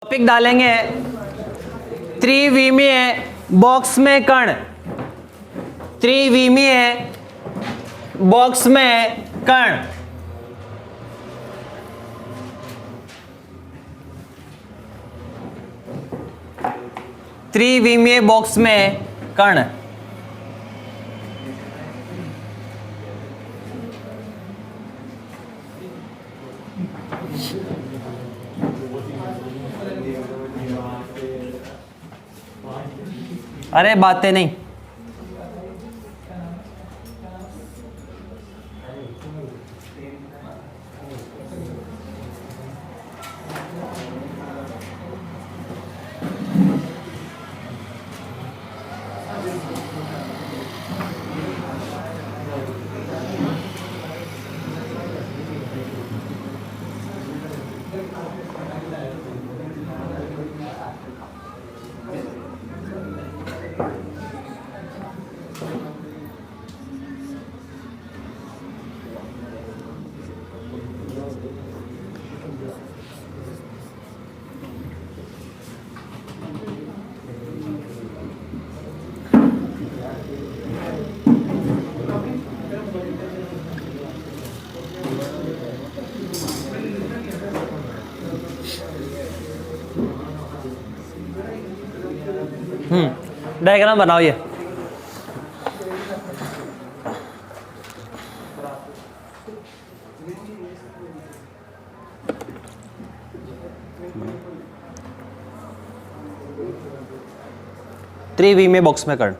Topic डालेंगे त्रिविमीय box में कण। त्रिविमीय बॉक्स में कण। त्रिविमीय बॉक्स में कण। अरे बातें नहीं, डायग्राम बनाओ ये। त्रिविमीय बॉक्स में कण।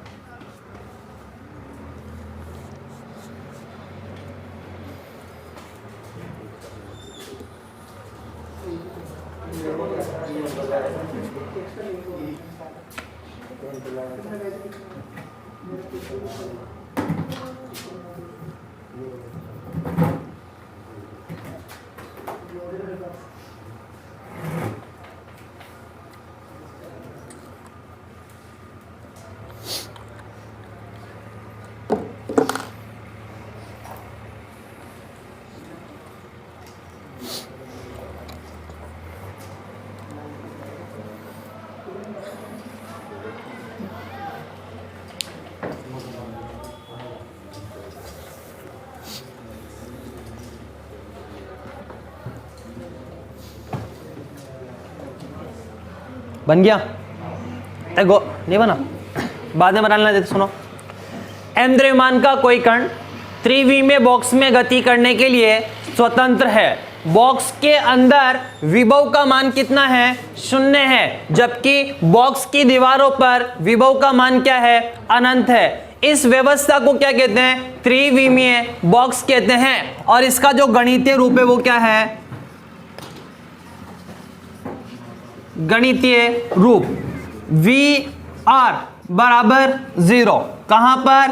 बन गया? देखो नहीं बना, बाद में बनाना देते। सुनो, m द्रव्यमान का कोई कण त्रिविमीय बॉक्स में गति करने के लिए स्वतंत्र है। बॉक्स के अंदर विभव का मान कितना है? 0 है, जबकि बॉक्स की दीवारों पर विभव का मान क्या है? अनंत है। इस व्यवस्था को क्या कहते हैं? त्रिविमीय बॉक्स कहते हैं। और इसका जो गणितीय रूप है वो क्या है? गणितीय रूप VR बराबर 0। कहां पर?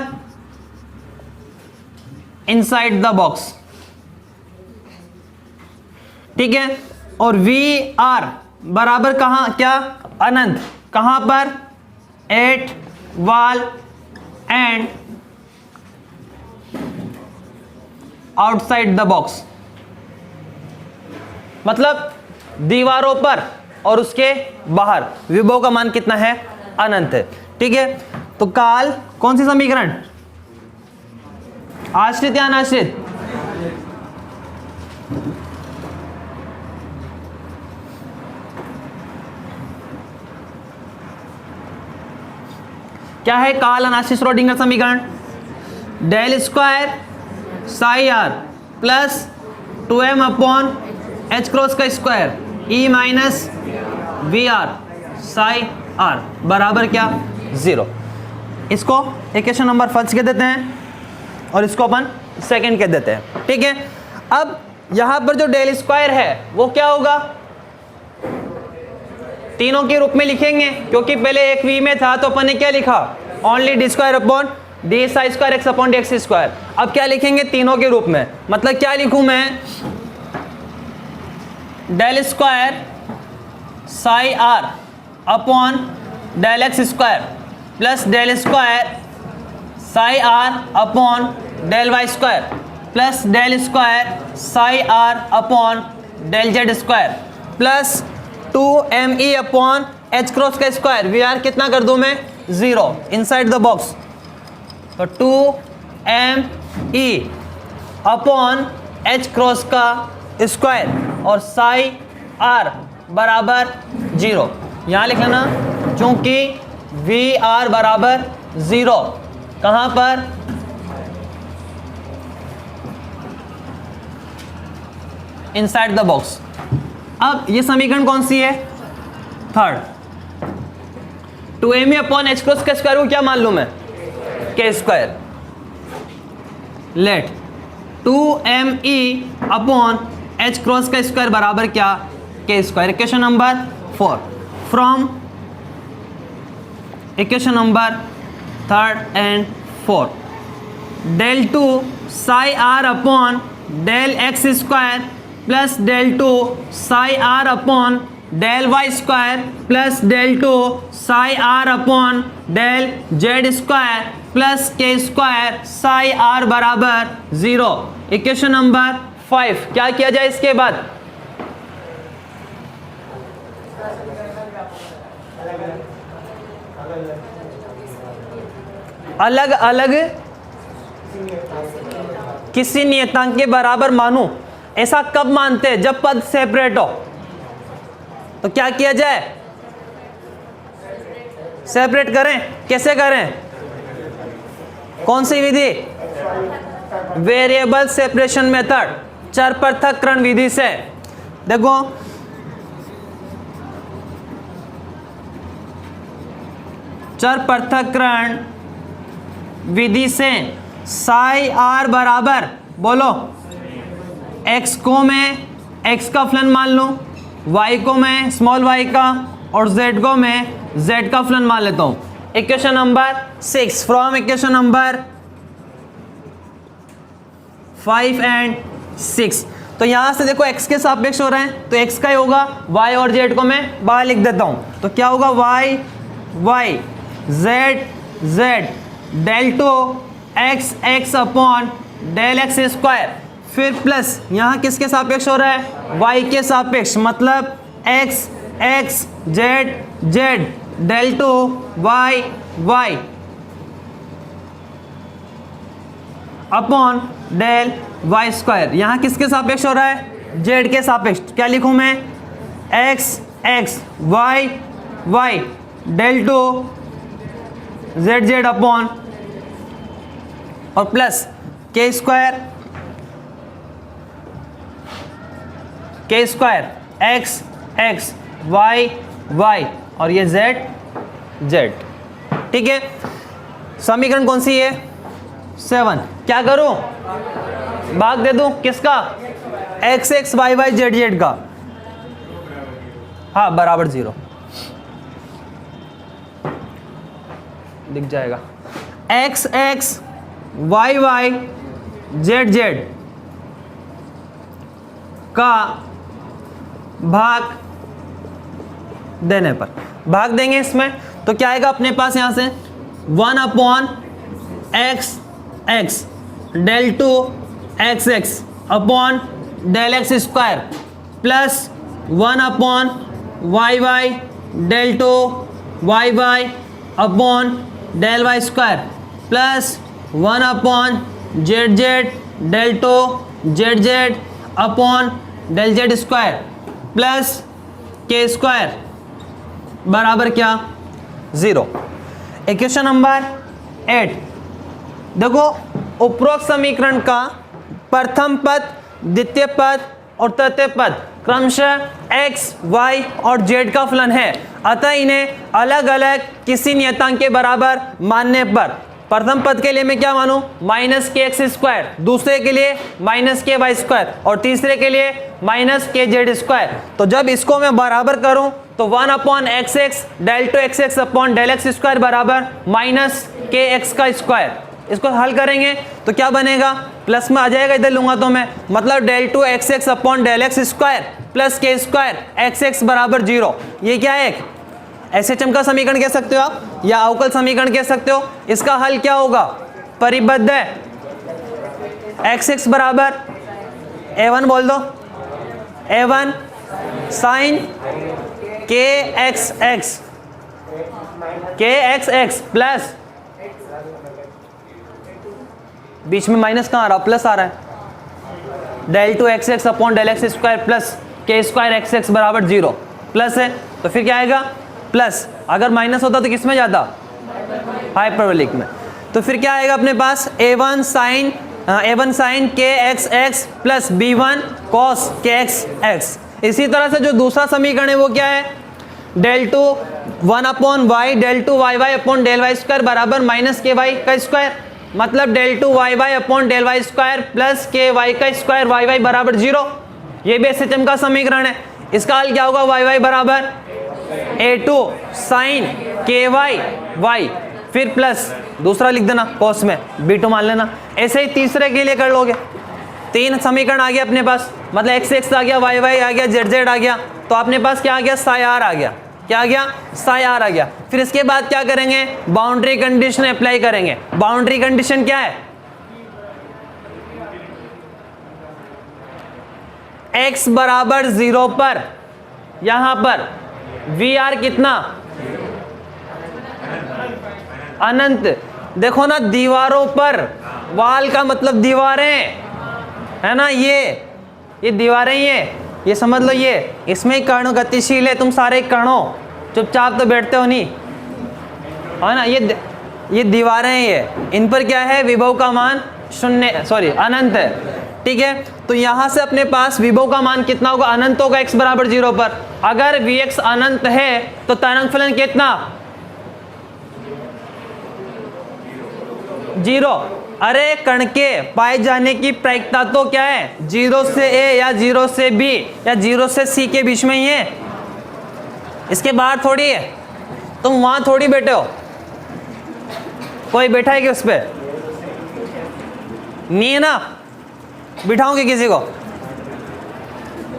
इनसाइड द बॉक्स, ठीक है। और VR बराबर कहां? क्या? अनंत। कहां पर? At wall and outside the box, मतलब दीवारों पर और उसके बाहर विभव का मान कितना है? अनंत है, ठीक है। तो काल कौन सी समीकरण? आश्रित या अनाश्रित? क्या है काल अनाश्रित श्रोडिंगर समीकरण? Del square psi R plus 2m upon H cross का square E minus VR psi R बराबर क्या? 0। इसको इक्वेशन नंबर फर्स्ट कह देते हैं और इसको अपन सेकंड कह देते हैं, ठीक है। अब यहां पर जो डेल स्क्वायर है वो क्या होगा? तीनों के रूप में लिखेंगे, क्योंकि पहले एक v में था तो अपन ने क्या लिखा? Only D square upon D Sai square x upon D x square. अब क्या लिखेंगे? तीनों के रूप में। मतलब क्या लिखूं मैं? Del square psi R upon del X square plus del square psi R upon del Y square plus del square psi R upon del Z square plus 2me upon H cross का square, V R कितना कर दूं मैं 0 inside the box, तो 2me upon H cross का square और Sai R बराबर 0। यहां लिख लेना चूंकि वी आर बराबर 0 कहां पर, इनसाइड द बॉक्स। अब ये समीकरण कौन सी है, third. 2me upon H cross का स्क्वायर को क्या मान लूं मैं, K square. Let 2me upon H cross का स्क्वायर बराबर क्या, K square. Equation number 4 from equation number 3rd and 4, del 2 psi r upon del x square plus del 2 psi r upon del y square plus del 2 psi r upon del z square plus K square psi r बराबर 0। Equation number 5 क्या किया जाए इसके बाद, अलग अलग किसी नियतांक के बराबर मानूं। ऐसा कब मानते हैं, जब पद सेपरेट हो। तो क्या किया जाए, सेपरेट करें। कैसे करें, कौन सी विधि, वेरिएबल सेपरेशन मेथड, चर पृथक्करण विधि से। देखो चर पृथक्करण विधि से साई आर बराबर, बोलो, x को मैं x का फलन मान लूं, y को मैं स्मॉल y का और z को मैं z का फलन मान लेता हूं। Equation number 6 from equation number 5 and 6। तो यहां से देखो x के सापेक्ष हो रहे हैं तो x का ही होगा, y और z को मैं बाहर लिख देता हूं। तो क्या होगा, y y z z del 2 x x upon del x square, फिर प्लस यहाँ किसके सापेक्ष हो रहा है, y के सापेक्ष, मतलब x x z z del 2 y y upon del y square. यहाँ किसके सापेक्ष हो रहा है, z के सापेक्ष। क्या लिखूँ मैं, x x y y del 2 z z upon और plus K square x x y y और ये z z। ठीक है, समीकरण कौन सी है, 7। क्या करूं, भाग दे दूं किसका, x x y y z z का, हाँ बराबर 0 दिख जाएगा। x x y y z z का भाग देने पर, भाग देंगे इसमें तो क्या आएगा अपने पास, यहां से 1 upon x x del 2 x x upon del x square plus 1 upon y y del 2 y y upon del y square plus 1 upon z z del 2 z z upon del z square plus K square बराबर क्या, 0। Equation number 8। देखो उपरोक्त समीकरण का प्रथम पद, द्वितीय पद और तृतीय पद क्रमशः x, y और z का फलन है, अतः इन्हें अलग अलग किसी नियतांक के बराबर मानने पर प्रथम पद के लिए मैं क्या मानूं, माइनस के एक्स स्क्वायर, दूसरे के लिए माइनस के वाई स्क्वायर और तीसरे के लिए माइनस के जेड स्क्वायर। तो जब इसको मैं बराबर करूं तो 1 upon X X del two X X upon del X square बराबर माइनस के एक्स का स्क्वायर। इसको हल करेंगे तो क्या बनेगा, प्लस में आ जाएगा, इधर लूंगा तो मैं, मतलब del two X X upon del X square plus K square X X बराबर 0। ये क्या है, एक एसएचएम का समीकरण कह सकते हो आप या अवकल समीकरण कह सकते हो। इसका हल क्या होगा, परिबद्ध है एक्स एक्स बराबर a1 बोल दो, a1 साइन के एक्स एक्स प्लस, बीच में माइनस कहाँ आ रहा, प्लस आ रहा है, del two X X upon del X square plus K square X X बराबर 0, प्लस है तो फिर क्या आएगा प्लस, अगर माइनस होता तो किस में जाता, हाइपरबोलिक में, तो फिर क्या आएगा अपने पास a1 साइन के x x plus b1 cos के एक्स एक्स। इसी तरह से जो दूसरा समीकरण है वो क्या है, del two 1 upon Y del two Y Y upon del Y square बराबर माइनस के वाई का स्क्वायर, मतलब del two Y Y upon del Y square plus K Y का स्क्वायर वाई वाई बराबर 0। ये भी एसएचएम का समीकरण है। इसका हल क्या होगा, वाई वाई बराबर a2 साइन के वाई वाई, फिर प्लस दूसरा लिख देना कॉस में b2 मान लेना। ऐसे ही तीसरे के लिए कर लोगे, 3 समीकरण आ गया अपने पास, मतलब एक्स एक्स आ गया, वाई वाई आ गया, जेड जेड आ गया, तो अपने पास क्या आ गया, साई आर आ गया। क्या आ गया, साई आर आ गया। फिर इसके बाद क्या करेंगे, बाउंड्री कंडीशन अप्लाई करेंगे। बाउंड्री कंडीशन क्या है, x बराबर 0 पर यहां पर वी आर कितना, अनंत। देखो ना, दीवारों पर, वाल का मतलब दीवारें है ना, ये दीवारें, ये समझ लो, ये इसमें कण गतिशील है, तुम सारे कणों चुपचाप तो बैठते हो नहीं, है ना, ये दीवारें हैं, ये इन पर क्या है, विभव का मान अनंत है। ठीक है, तो यहां से अपने पास विभव का मान कितना होगा, अनंत होगा x बराबर 0 पर। अगर vx अनंत है तो तरंग फलन कितना, 0। अरे कण के पाए जाने की प्रायिकता तो क्या है, 0 से a या 0 से b या 0 से c के बीच में ही है, इसके बाहर थोड़ी है। तुम वहां थोड़ी बैठे हो, कोई बैठा है कि उस पर नहीं है ना, बिठाओगे किसी को,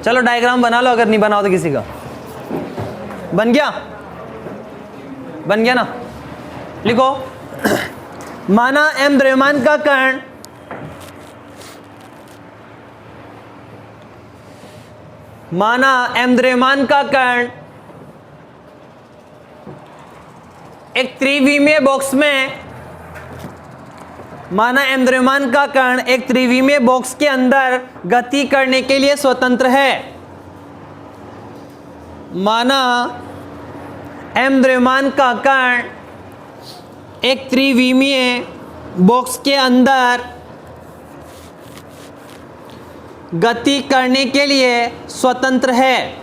चलो डायग्राम बना लो, अगर नहीं बनाओ तो किसी का बन गया ना, लिखो। माना m द्रव्यमान का कण एक त्रिविमीय बॉक्स में, माना m द्रव्यमान का कण एक त्रिविमीय बॉक्स के अंदर गति करने के लिए स्वतंत्र है। माना m द्रव्यमान का कण एक त्रिविमीय बॉक्स के अंदर गति करने के लिए स्वतंत्र है।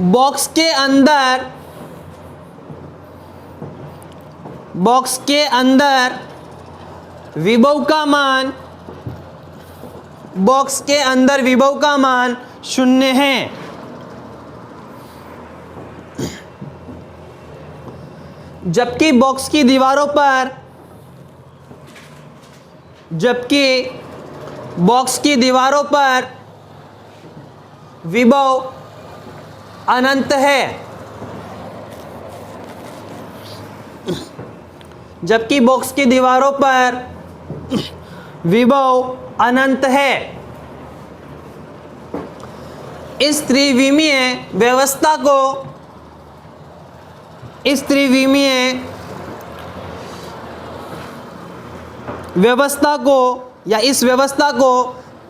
बॉक्स के अंदर विभव का मान 0 है। जबकि बॉक्स की दीवारों पर विभव अनंत है। जबकि बॉक्स की दीवारों पर विभव अनंत है। इस त्रिविमीय व्यवस्था को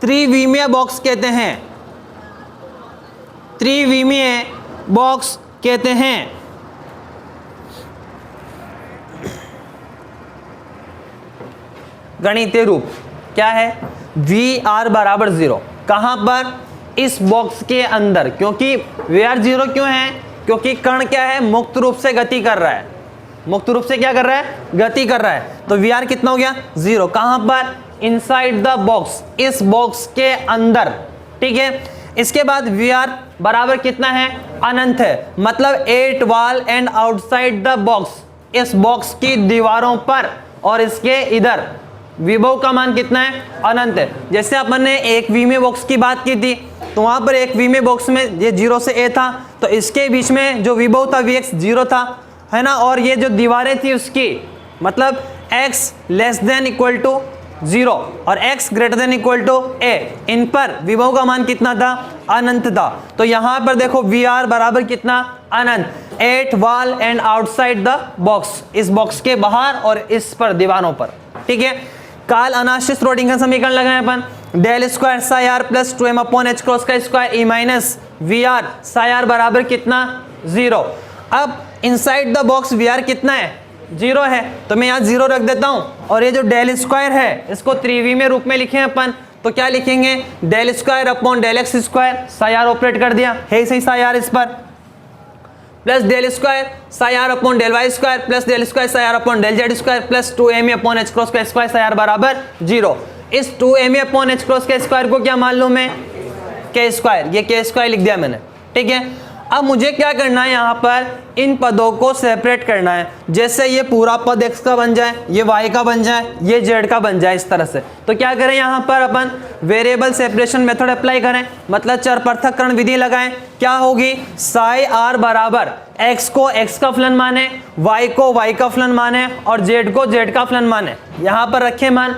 त्रिविमीय बॉक्स कहते हैं। त्रिविमीय बॉक्स कहते हैं। गणितीय रूप क्या है, वी आर बराबर 0। कहां पर, इस बॉक्स के अंदर। क्योंकि वी आर 0 क्यों है, क्योंकि कण क्या है, मुक्त रूप से गति कर रहा है। मुक्त रूप से क्या कर रहा है, गति कर रहा है। तो वी आर कितना हो गया, 0। कहां पर, इनसाइड द बॉक्स, इस बॉक्स के अंदर। ठीक है, इसके बाद वी आर बराबर कितना है, अनंत है। मतलब 8 wall and outside the box, इस बॉक्स की दीवारों पर और इसके इधर विभव का मान कितना है, अनंत है। जैसे अपन ने एक विमीय बॉक्स की बात की थी, तो वहां पर एक विमीय बॉक्स में ये 0 से a था, तो इसके बीच में जो विभव था vx 0 था, है ना। और ये जो दीवारें थी उसकी मतलब x <= 0 और x greater than equal to a, इन पर विभव का मान कितना था? अनंत था। तो यहां पर देखो VR बराबर कितना? अनंत। 8 wall and outside the box, इस बॉक्स के बाहर और इस पर दीवारों पर। ठीक है, काल अनाश्रित श्रोडिंगर समीकरण लगाए अपन, del square psi R plus 2m upon H cross का square E minus V R psi R बराबर कितना? 0। अब inside the box V R कितना है? 0 है, तो मैं यहाँ 0 रख देता हूँ। और ये जो डेल स्क्वायर है इसको 3v में रूप में लिखे अपन, तो क्या लिखेंगे? Del square upon del X square, psi R operate कर दिया है सही साई आर इस पर, plus del square psi R upon del Y square plus del square psi R upon del Z square plus 2m upon H cross का square psi R बराबर 0। इस 2m upon H cross के square को क्या मान लूं मैं? K square, ये के स्क्वायर लिख दिया मैंने। ठीक है, अब मुझे क्या करना है? यहाँ पर इन पदों को सेपरेट करना है। जैसे ये पूरा पद x का बन जाए, ये y का बन जाए, ये z का बन जाए, इस तरह से। तो क्या करें? यहाँ पर अपन वेरिएबल सेपरेशन मेथड अप्लाई करें, मतलब चर पृथक्करण विधि लगाएं। क्या होगी? साई आर बराबर x को x का फलन माने, y को y का फलन माने और z को z का फलन माने। यहाँ पर रखे मान,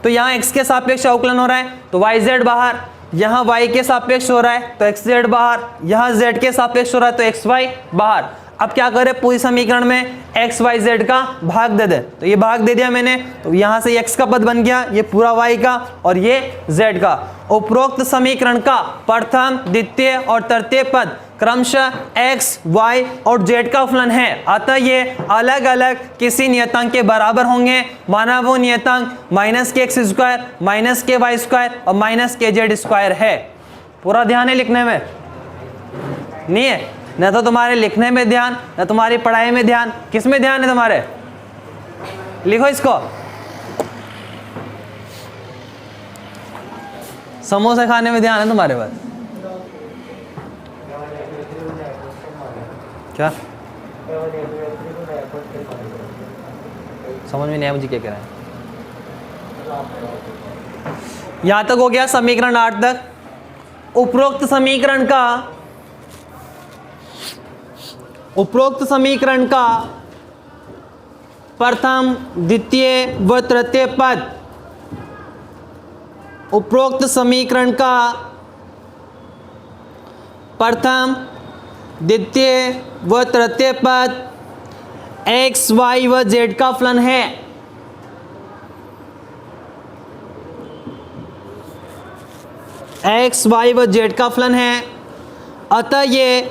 तो यहाँ x के सापेक्ष अवकलन हो रहा है तो yz बाहर, यहाँ y के सापेक्ष हो रहा है तो xz बाहर, यहाँ z के सापेक्ष हो रहा है तो xy बाहर। अब क्या करें? पूरी समीकरण में x y z का भाग दे दे, तो ये भाग दे दिया मैंने, तो यहाँ से x का पद बन गया, ये पूरा y का और ये z का। उपरोक्त समीकरण का प्रथम, द्वितीय और तृतीय पद क्रमशः x, y और z का फलन है, अतः ये अलग अलग किसी नियतांक के बराबर होंगे। माना वो नियतांक minus K x square, minus K Y square और माइनस के जेड स्क्वायर है। पूरा ध्यान है लिखने में? नहीं है? न तो तुम्हारे लिखने में ध्यान, न तुम्हारी पढ़ाई में ध्यान, किस में ध्यान है तुम्हारे? लिखो इसको। समोसे खाने में ध्यान है तुम्हारे पास? क्या समझ में नहीं आया मुझे क्या कह रहा है? यहां तक हो गया समीकरण 8 तक। उपरोक्त समीकरण का प्रथम, द्वितीय व तृतीय पद, उपरोक्त समीकरण का प्रथम, द्वितीय व तृतीय पद x, y व z का फलन है। x, y व z का फलन है, अतः ये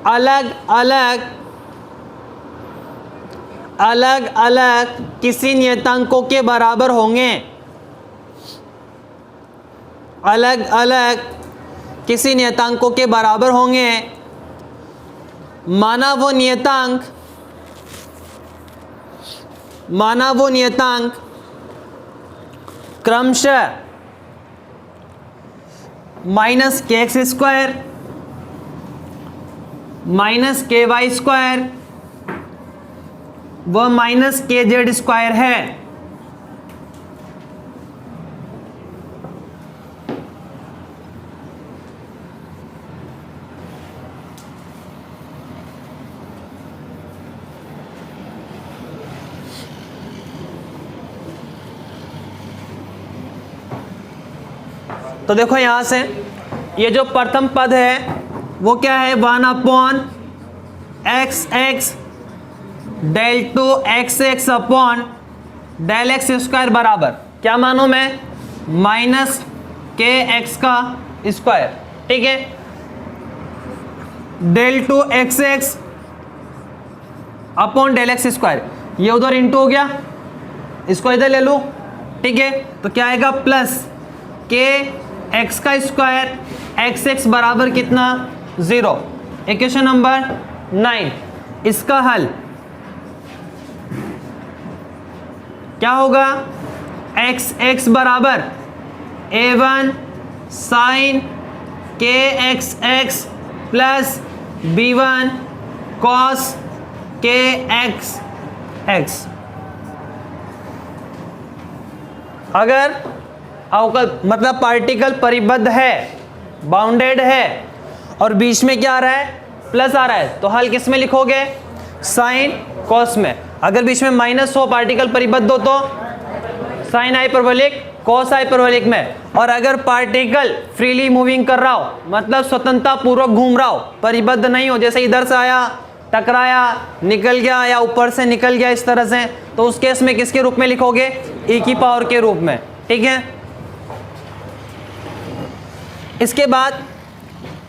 अलग अलग किसी नियतांकों के बराबर होंगे। अलग अलग किसी नियतांकों के बराबर होंगे। माना वो नियतांक क्रमशः minus K x square, minus K Y square व माइनस के जेड स्क्वायर है। तो देखो यहां से ये जो प्रथम पद है वो क्या है? 1 upon X X del two X X upon del X square बराबर क्या मानूं मैं? माइनस के एक्स का स्क्वायर। ठीक है, del two X X upon del X square, ये उधर इंटू हो गया, इसको इधर ले लूं। ठीक है, तो क्या आएगा? प्लस के एक्स का स्क्वायर एक्स एक्स बराबर कितना? 0। Equation number 9। इसका हल क्या होगा? एक्स एक्स बराबर a1 साइन के x x plus b1 cos के एक्स एक्स। अगर अवकल मतलब पार्टिकल परिबद्ध है, बाउंडेड है और बीच में क्या आ रहा है? प्लस आ रहा है, तो हल किस में लिखोगे? साइन कॉस में। अगर बीच में माइनस हो, पार्टिकल परिबद्ध हो तो साइन हाइपरबोलिक, कॉस हाइपरबोलिक में। और अगर पार्टिकल फ्रीली मूविंग कर रहा हो, मतलब स्वतंत्रता पूर्वक घूम रहा हो, परिबद्ध नहीं हो, जैसे इधर से आया, टकराया, निकल गया, या ऊपर से निकल गया इस तरह से, तो उस केस में किसके रूप में लिखोगे? e की पावर के रूप में। ठीक है। इसके बाद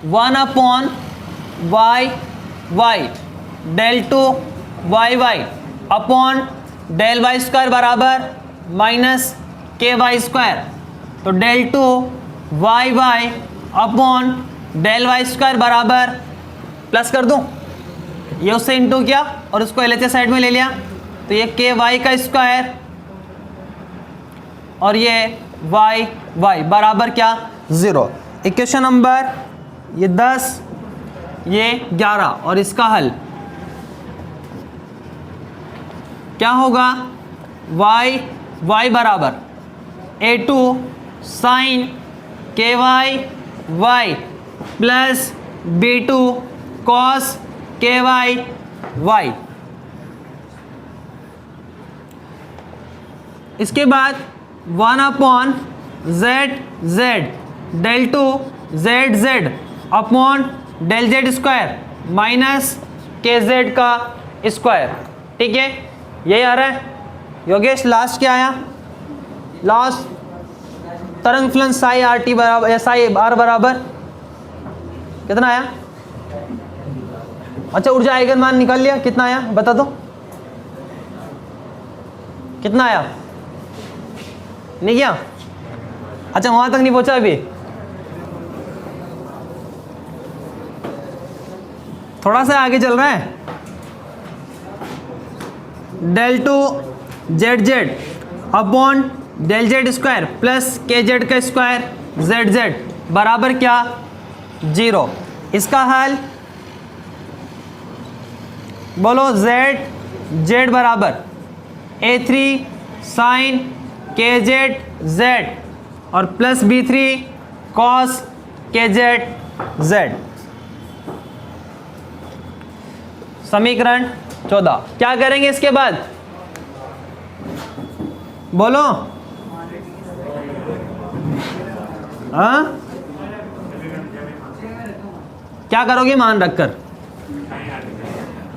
1/y y del 2 y upon del y square बराबर माइनस के वाई स्क्वायर। तो del 2 y upon del y square बराबर, प्लस कर दूं, ये उससे इंटू किया और उसको LHS साइड में ले लिया, तो ये के वाई का स्क्वायर और ये वाई बराबर क्या? 0। इक्वेशन नंबर ये 10, ये 11 और इसका हल क्या होगा? y बराबर a2 साइन के वाई प्लस b2 कॉस के वाई। इसके बाद 1/z del 2 z upon del z square minus के जेड का स्क्वायर। ठीक है, यही आ रहा है। योगेश लास्ट क्या आया? लास्ट तरंग फलन साई आर टी बराबर, साई आर बराबर कितना आया? अच्छा, ऊर्जा आइगन मान निकाल लिया, कितना आया बता दो, कितना आया? नहीं किया? अच्छा, वहां तक नहीं पहुंचा अभी, थोड़ा सा आगे चल रहा है। del 2 z upon del z square plus के जेड का स्क्वायर z बराबर क्या? 0। इसका हल बोलो। z बराबर a3 साइन के जेड और प्लस b3 कॉस के जेड। समीकरण 14। क्या करेंगे इसके बाद? बोलो। हाँ, क्या करोगे मान रखकर?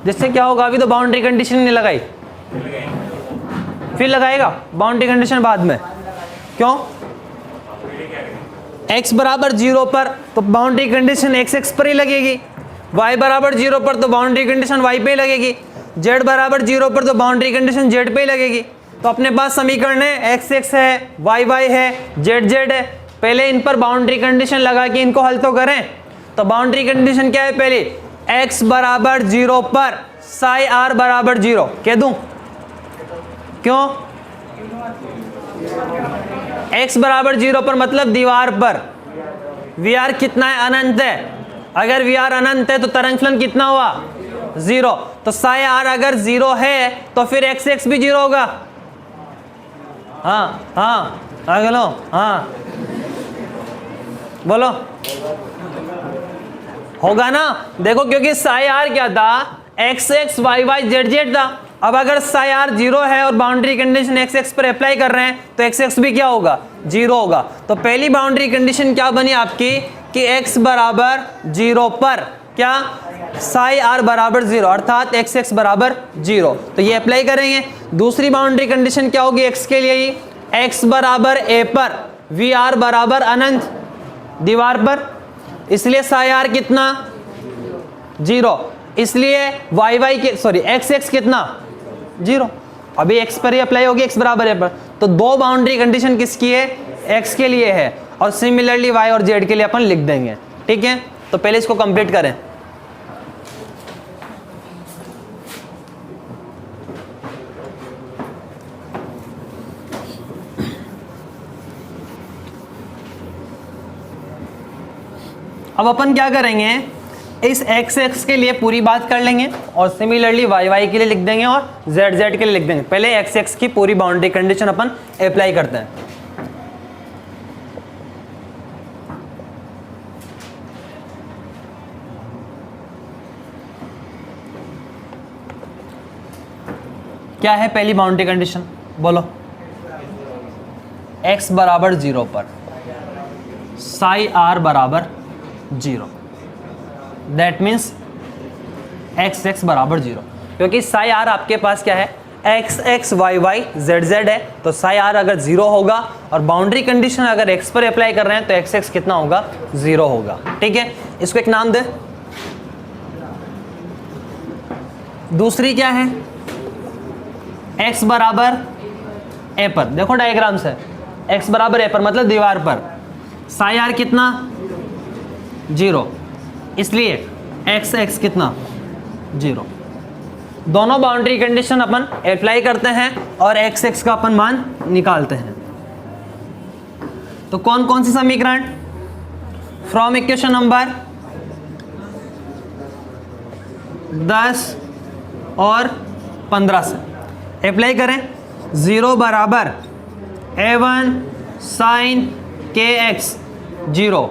जिससे क्या होगा? अभी तो बाउंड्री कंडीशन नहीं लगाई, फिर लगाएगा बाउंड्री कंडीशन बाद में। क्यों? x बराबर 0 पर तो बाउंड्री कंडीशन x पर ही लगेगी, y बराबर 0 पर तो बाउंड्री कंडीशन y पे ही लगेगी, z बराबर 0 पर तो बाउंड्री कंडीशन z पे ही लगेगी। तो अपने पास समीकरण है x है, y है, z है। पहले इन पर बाउंड्री कंडीशन लगा के इनको हल तो करें। तो बाउंड्री कंडीशन क्या है? पहले x बराबर 0 पर साई r बराबर 0 कह दूं? क्यों? x बराबर 0 पर मतलब दीवार पर VR कितना है? अनंत है। अगर VR अनंत है तो तरंग फलन कितना हुआ? 0। तो साई r अगर 0 है तो फिर x भी 0 होगा। हाँ, बोलो। हाँ बोलो, होगा ना? देखो, क्योंकि साई r क्या था? x y z था। अब अगर साई r 0 है और बाउंड्री कंडीशन x पर अप्लाई कर रहे हैं तो x भी क्या होगा? 0 होगा। तो पहली बाउंड्री कंडीशन क्या बनी आपकी कि x बराबर 0 पर क्या? साई r बराबर 0 अर्थात x बराबर 0। तो ये अप्लाई करेंगे। दूसरी बाउंड्री कंडीशन क्या होगी x के लिए? ही x बराबर a पर VR बराबर अनंत दीवार पर, इसलिए साई r कितना? 0। इसलिए x कितना? 0। अभी x पर ही अप्लाई होगी, x बराबर है पर। तो दो बाउंड्री कंडीशन किसकी है? x के लिए है, और सिमिलरली y और z के लिए अपन लिख देंगे। ठीक है, तो पहले इसको कंप्लीट करें। अब अपन क्या करेंगे? इस x के लिए पूरी बात कर लेंगे और सिमिलरली y के लिए लिख देंगे और z के लिए लिख देंगे। पहले x की पूरी बाउंड्री कंडीशन अपन अप्लाई करते हैं। क्या है पहली बाउंड्री कंडीशन बोलो? x बराबर 0 पर साई r बराबर 0, दैट मीन्स x बराबर 0, क्योंकि साई r आपके पास क्या है x y z है, तो साई r अगर 0 होगा और बाउंड्री कंडीशन अगर x पर अप्लाई कर रहे हैं तो x कितना होगा? 0 होगा। ठीक है, इसको एक नाम दे। दूसरी क्या है? x बराबर a पर, देखो डायग्राम से, x बराबर a पर मतलब दीवार पर, साई r कितना? 0, इसलिए x कितना? 0। दोनों बाउंड्री कंडीशन अपन अप्लाई करते हैं और x का अपन मान निकालते हैं। तो कौन कौन सी समीकरण? फ्रॉम इक्वेशन नंबर 10 और 15 से अप्लाई करें। 0 बराबर a1 sine kx 0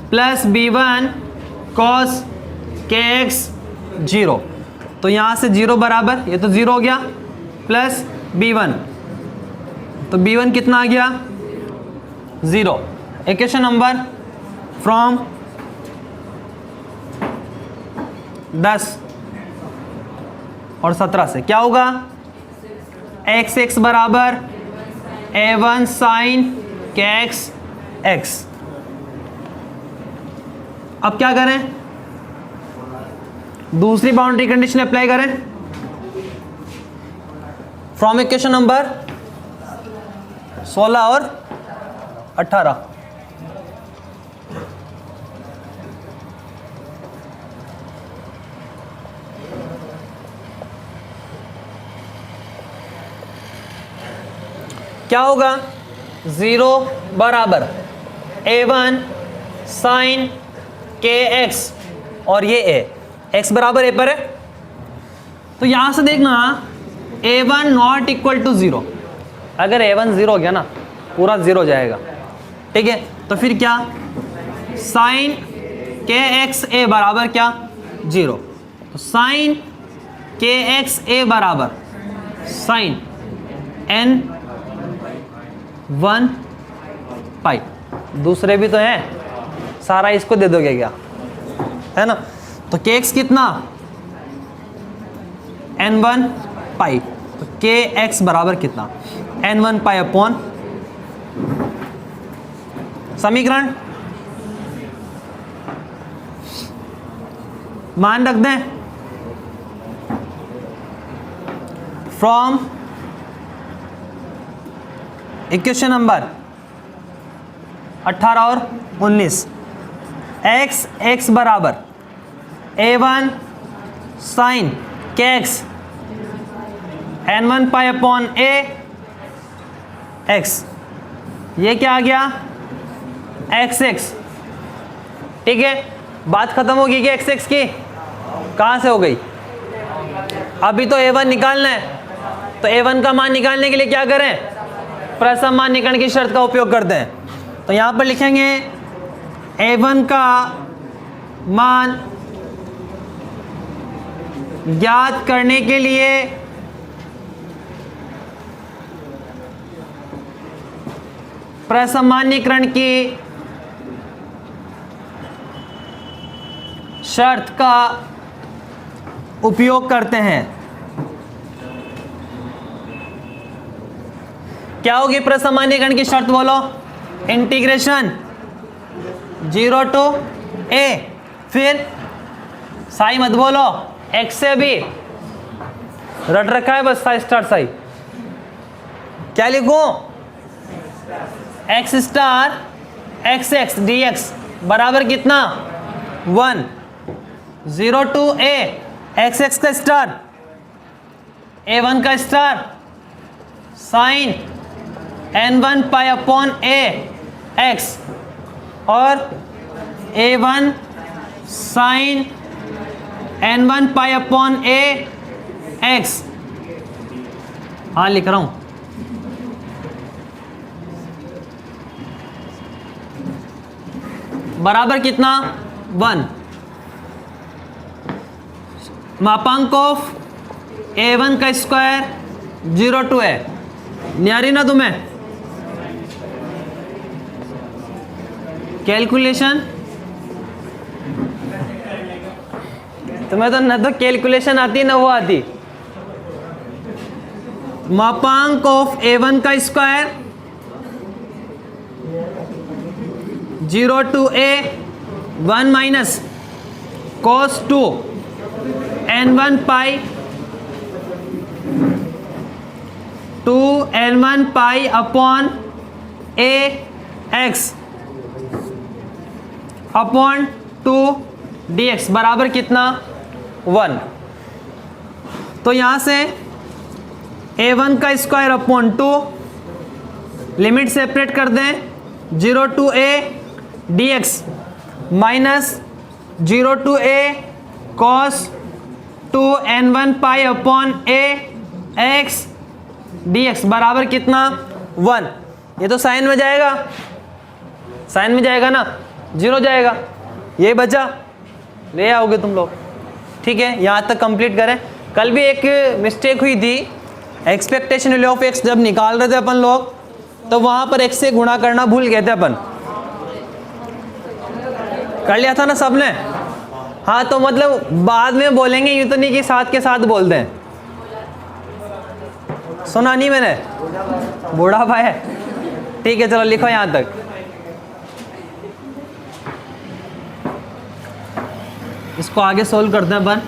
plus b1 cos kx 0, तो यहाँ से 0 बराबर, ये तो 0 हो गया, प्लस b1, तो b1 कितना आ गया? 0। इक्वेशन नंबर फ्रॉम 10 और 17 से क्या होगा? x बराबर a1 साइन kx x। अब क्या करें? दूसरी बाउंड्री कंडीशन अप्लाई करें। फ्रॉम इक्वेशन नंबर 16 और 18। क्या होगा? 0 बराबर a1 साइन kx और ये x बराबर a पर है, तो यहां से देखना a1 नॉट इक्वल टू 0। अगर a1 0 हो गया ना, पूरा 0 हो जाएगा। ठीक है, तो फिर क्या? साइन kx a बराबर क्या? 0। तो साइन kx a बराबर साइन n1 पाई। दूसरे भी तो हैं, सारा इसको दे दोगे क्या? है ना? तो kx कितना? n1 पाई। तो kx बराबर कितना? n1 पाई अपॉन समीकरण मान रख दें। फ्रॉम इक्वेशन नंबर 18 और 19, x बराबर a1 sine kx n1 pi upon a x, ये क्या आ गया? x। ठीक है, बात खत्म होगी कि x की? कहाँ से हो गई? अभी तो a1 निकालना है, तो a1 का मान निकालने के लिए क्या करें? प्रसम मान निकालने की शर्त का उपयोग करते हैं। तो यहां पर लिखेंगे a1 का मान ज्ञात करने के लिए प्रसामान्यीकरण की शर्त का उपयोग करते हैं। क्या होगी प्रसामान्यीकरण की शर्त बोलो? इंटीग्रेशन 0 टू a, फिर साई मत बोलो, x से भी रट रखा है बस, साई स्टार साई। क्या लिखूं? x स्टार x dx बराबर कितना? 1। 0 टू a, x का स्टार a1 का star sine n1 pi upon a x और a1 sine n1 pi upon a x। हाँ लिख रहा हूं। बराबर कितना? 1। मापांक ऑफ a1 का स्क्वायर 0 to a, नहीं आ रही ना तुम्हें कैलकुलेशन? तुम्हें तो न तो कैलकुलेशन आती ना वो आती। मापांक ऑफ a1 का square 0 to a 1 minus cos 2 n1 pi 2 n1 pi upon a x upon 2 dx बराबर कितना 1। तो यहां से a1 का स्क्वायर अपॉन 2, लिमिट सेपरेट कर दें 0 to a dx minus 0 to a cos 2 n1 pi upon a x dx बराबर कितना 1। ये तो साइन में जाएगा, साइन में जाएगा ना, 0 जाएगा, ये बचा, ले आओगे तुम लोग। ठीक है, यहाँ तक कंप्लीट करें। कल भी एक मिस्टेक हुई थी, एक्सपेक्टेशन वैल्यू ऑफ एक्स जब निकाल रहे थे अपन लोग तो वहाँ पर x से गुणा करना भूल गए थे अपन। कर लिया था ना सबने? हाँ, तो मतलब बाद में बोलेंगे, यूँ तो नहीं कि साथ के साथ बोल दें। सुना नहीं मैंने? बूढ़ा भाई है। ठीक है, चलो लिखो यहाँ तक। इसको आगे सोल्व करते हैं अपन।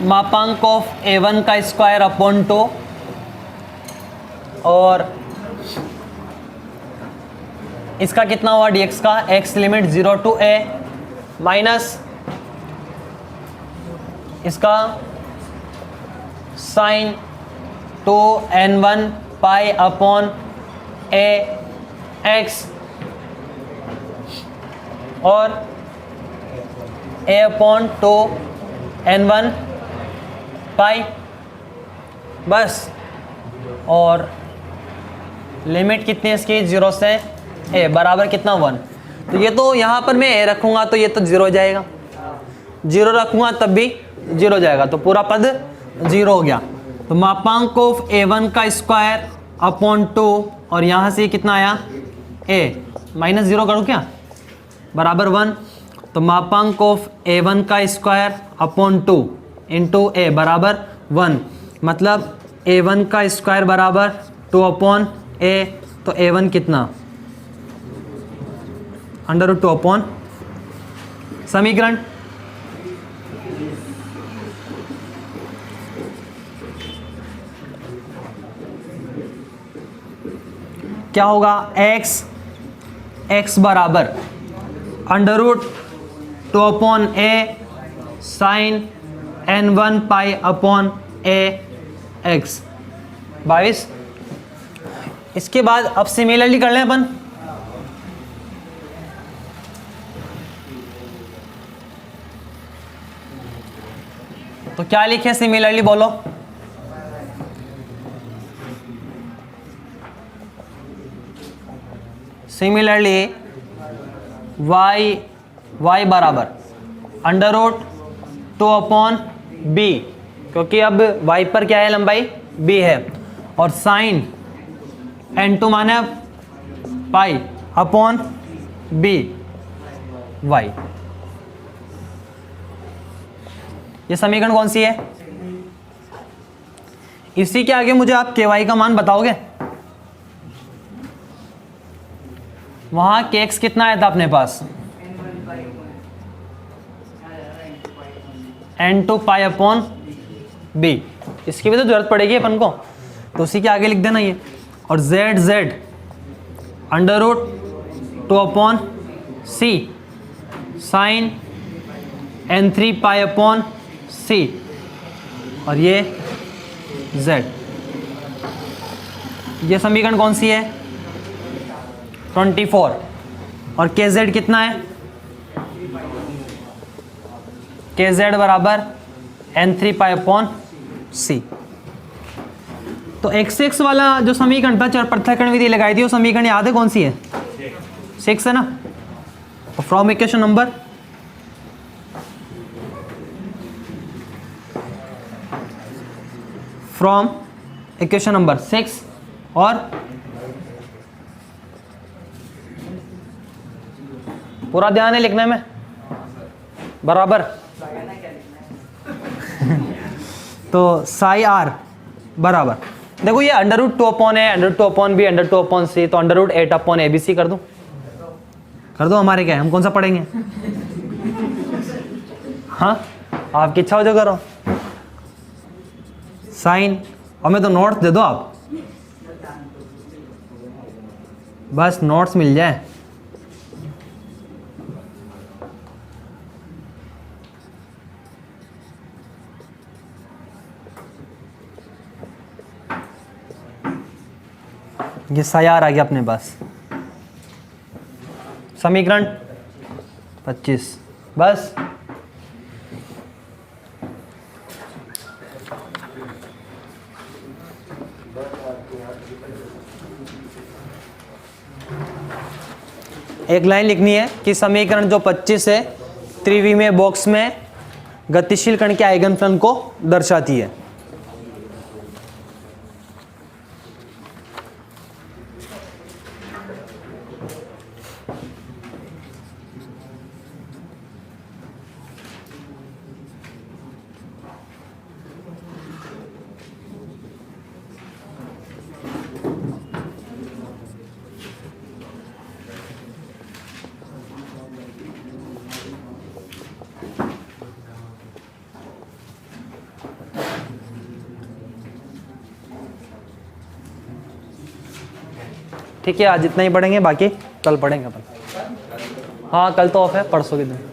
मापांक ऑफ a1 का स्क्वायर अपॉन 2 और इसका कितना हुआ dx का, x limit 0 to a minus इसका sine 2 n1 pi upon a x और a अपॉन 2 n1 पाई, बस। और लिमिट कितनी है इसकी, 0 से a बराबर कितना 1। तो ये तो यहाँ पर मैं a रखूँगा तो ये तो 0 हो जाएगा, 0 रखूँगा तब भी 0 जाएगा, तो पूरा पद 0 हो गया। तो मापांक ऑफ a1 का स्क्वायर अपॉन 2 और यहाँ से कितना आया a माइनस 0 करूँ क्या, बराबर 1। तो मापांक ऑफ a1 का स्क्वायर अपॉन 2 इंटू a बराबर 1, मतलब a1 का स्क्वायर बराबर 2 अपॉन a। तो a1 कितना, √2 अपॉन समीकरण क्या होगा, x बराबर √2 upon a sine n1 pi upon a x 22। इसके बाद अब सिमिलरली कर लें अपन। तो क्या लिखे सिमिलरली, बोलो। सिमिलरली y बराबर √2 अपॉन b, क्योंकि अब y पर क्या है, लंबाई b है, और साइन n2 माने पाई अपॉन b y। ये समीकरण कौन सी है? इसी के आगे मुझे आप ky का मान बताओगे। वहां kx कितना आया था अपने पास, n2 पाई अपॉन b। इसकी भी तो जरूरत पड़ेगी अपन को, तो उसी के आगे लिख देना ये। और z √2 upon c sine n3 pi upon c, और ये z। ये समीकरण कौन सी है, 24। और kz कितना है, kz बराबर n3 पाई अपॉन c। तो x वाला जो समीकरण था चर पृथक्करण विधि लगाई थी, वो समीकरण याद है कौन सी है? 6 है ना। तो from equation number equation number 6 और पूरा ध्यान है लिखने में बराबर। तो साई आर बराबर, देखो ये √2 अपॉन है, √2 अपॉन बी, √2 अपॉन सी, तो √8 अपॉन ABC कर दो हमारे क्या है, हम कौन सा पढ़ेंगे? हाँ आपकी इच्छा हो जो करो। साइन और मैं तो नोट्स दे दो आप, बस नोट्स मिल जाए। ये सायार आ गया अपने पास, समीकरण 25 बस। एक लाइन लिखनी है कि समीकरण जो 25 है त्रिविमीय बॉक्स में गतिशील कण के आइगन फलन को दर्शाती है। ठीक है, आज इतना ही पढ़ेंगे, बाकी कल पढ़ेंगे अपन। हाँ कल तो ऑफ है, परसों के दिन।